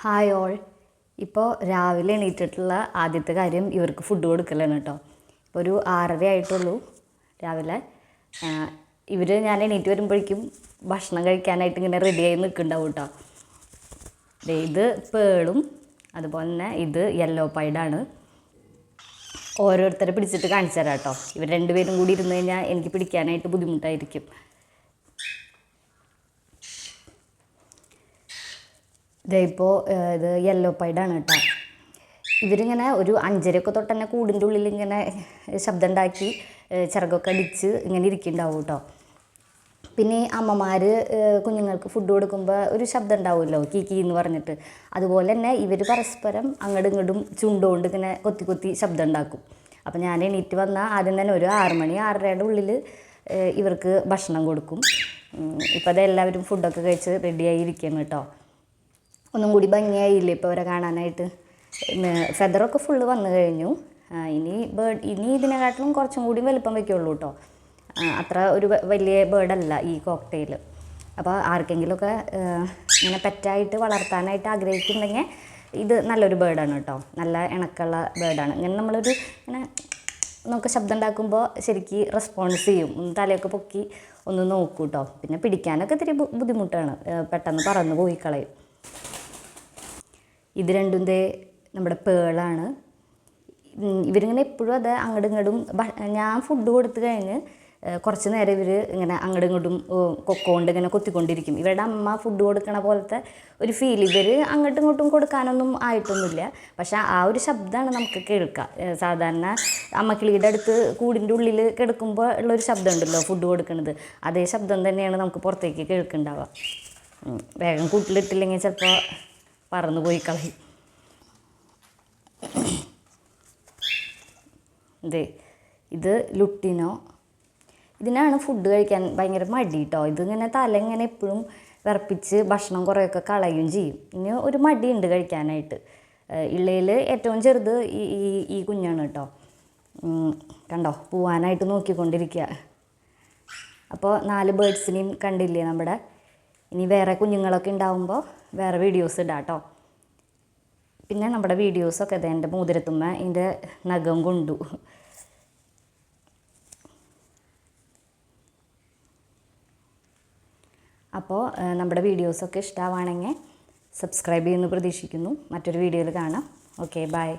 Hi all. ഇപ്പോൾ രാവിലെ എണീറ്റിട്ടുള്ള ആദ്യത്തെ കാര്യം ഇവർക്ക് ഫുഡ് കൊടുക്കലാണ് കേട്ടോ. ഇപ്പോൾ ഒരു 6:30 ആയിട്ടുള്ളൂ രാവിലെ. ഞാൻ എണീറ്റ് വരുമ്പോഴേക്കും ഭക്ഷണം കഴിക്കാനായിട്ട് ഇങ്ങനെ റെഡിയായി നിൽക്കുന്നുണ്ടാവും കേട്ടോ. ഇത് പേളും അതുപോലെ തന്നെ ഇത് യെല്ലോ പൈഡാണ്. ഓരോരുത്തരെ പിടിച്ചിട്ട് കാണിച്ചു തരാം കേട്ടോ. ഇവർ രണ്ടുപേരും കൂടി ഇരുന്ന് കഴിഞ്ഞാൽ എനിക്ക് പിടിക്കാനായിട്ട് ബുദ്ധിമുട്ടായിരിക്കും. ഇപ്പോൾ ഇത് യെല്ലോ പൈഡാണ് കേട്ടോ. ഇവരിങ്ങനെ ഒരു 5:30 തൊട്ട് തന്നെ കൂടിൻ്റെ ഉള്ളിൽ ഇങ്ങനെ ശബ്ദം ഉണ്ടാക്കി ചിറകൊക്കെ അടിച്ച് ഇങ്ങനെ ഇരിക്കുന്നുണ്ടാവും കേട്ടോ. പിന്നെ അമ്മമാർ കുഞ്ഞുങ്ങൾക്ക് ഫുഡ് കൊടുക്കുമ്പോൾ ഒരു ശബ്ദം ഉണ്ടാവുമല്ലോ, കീ എന്ന് പറഞ്ഞിട്ട്. അതുപോലെ തന്നെ ഇവർ പരസ്പരം അങ്ങോട്ടും ഇങ്ങോട്ടും ചുണ്ടുകൊണ്ട് ഇങ്ങനെ കൊത്തി കൊത്തി ശബ്ദം ഉണ്ടാക്കും. അപ്പം ഞാൻ എണീറ്റ് വന്നാൽ ആദ്യം തന്നെ ഒരു 6 മണി 6:30യുടെ ഉള്ളിൽ ഇവർക്ക് ഭക്ഷണം കൊടുക്കും. ഇപ്പോൾ അതെല്ലാവരും ഫുഡൊക്കെ കഴിച്ച് റെഡിയായി ഇരിക്കുകയാണ് കേട്ടോ. ഒന്നും കൂടി ഭംഗിയായില്ലേ ഇപ്പോൾ അവരെ കാണാനായിട്ട്. ഫെദറൊക്കെ ഫുള്ള് വന്നു കഴിഞ്ഞു. ഇനി ഇതിനെക്കാട്ടിലും കുറച്ചും കൂടി വലുപ്പം വയ്ക്കുള്ളൂ കേട്ടോ. അത്ര ഒരു വലിയ ബേർഡല്ല ഈ കോക്ടെയിൽ. അപ്പോൾ ആർക്കെങ്കിലുമൊക്കെ ഇങ്ങനെ പെറ്റായിട്ട് വളർത്താനായിട്ട് ആഗ്രഹിക്കുന്നുണ്ടെങ്കിൽ ഇത് നല്ലൊരു ബേർഡാണ് കേട്ടോ. നല്ല ഇണക്കമുള്ള ബേർഡാണ്. ഇങ്ങനെ നമ്മളൊരു ഇങ്ങനെ നമുക്ക് ശബ്ദം ഉണ്ടാക്കുമ്പോൾ ശരിക്കും റെസ്പോൺസ് ചെയ്യും. തലയൊക്കെ പൊക്കി ഒന്ന് നോക്കൂ കേട്ടോ. പിന്നെ പിടിക്കാനൊക്കെ ഇത്തിരി ബുദ്ധിമുട്ടാണ്, പെട്ടെന്ന് പറന്ന് പോയി കളയും. ഇത് രണ്ടും നമ്മുടെ പേളാണ്. ഇവരിങ്ങനെ എപ്പോഴും അത് അങ്ങോട്ടും ഇങ്ങോട്ടും ഞാൻ ഫുഡ് കൊടുത്തു കഴിഞ്ഞ് കുറച്ച് നേരം ഇവർ ഇങ്ങനെ അങ്ങോട്ടും ഇങ്ങോട്ടും കൊക്കോണ്ട് ഇങ്ങനെ കൊത്തിക്കൊണ്ടിരിക്കും. ഇവരുടെ അമ്മ ഫുഡ് കൊടുക്കണ പോലത്തെ ഒരു ഫീൽ. ഇവർ അങ്ങോട്ടും ഇങ്ങോട്ടും കൊടുക്കാനൊന്നും ആയിട്ടൊന്നുമില്ല, പക്ഷെ ആ ഒരു ശബ്ദമാണ് നമുക്ക് കേൾക്കുക. സാധാരണ അമ്മക്കിളിയുടെ അടുത്ത് കൂടിൻ്റെ ഉള്ളിൽ കിടക്കുമ്പോൾ ഉള്ളൊരു ശബ്ദം ഉണ്ടല്ലോ ഫുഡ് കൊടുക്കുന്നത്, അതേ ശബ്ദം തന്നെയാണ് നമുക്ക് പുറത്തേക്ക് കേൾക്കുന്നുണ്ടാവുക. വേഗം കൂട്ടിലിട്ടില്ലെങ്കിൽ ചിലപ്പോൾ പറന്ന് പോയി കളയും. ഇത് ലുട്ടിനോ. ഇതിനാണ് ഫുഡ് കഴിക്കാൻ ഭയങ്കര മടി കേട്ടോ. ഇതിങ്ങനെ തല ഇങ്ങനെ എപ്പോഴും വിറപ്പിച്ച് ഭക്ഷണം കുറേയൊക്കെ കളയുകയും ചെയ്യും. ഇനി ഒരു മടിയുണ്ട് കഴിക്കാനായിട്ട്. ഇള്ളയിൽ ഏറ്റവും ചെറുത് ഈ കുഞ്ഞാണ് കേട്ടോ. കണ്ടോ, പോവാനായിട്ട് നോക്കിക്കൊണ്ടിരിക്കുക. അപ്പോൾ 4 ബേർഡ്സിനെയും കണ്ടില്ലേ നമ്മുടെ. ഇനി വേറെ കുഞ്ഞുങ്ങളൊക്കെ ഉണ്ടാവുമ്പോൾ വേറെ വീഡിയോസ് ഇടാം കേട്ടോ. പിന്നെ നമ്മുടെ വീഡിയോസൊക്കെ എൻ്റെ മോതിരത്തുമ്മ ഇതിൻ്റെ നഖം കൊണ്ടു. അപ്പോൾ നമ്മുടെ വീഡിയോസൊക്കെ ഇഷ്ടമാവുകയാണെങ്കിൽ സബ്സ്ക്രൈബ് ചെയ്യുമെന്ന് പ്രതീക്ഷിക്കുന്നു. മറ്റൊരു വീഡിയോയിൽ കാണാം. Okay, by.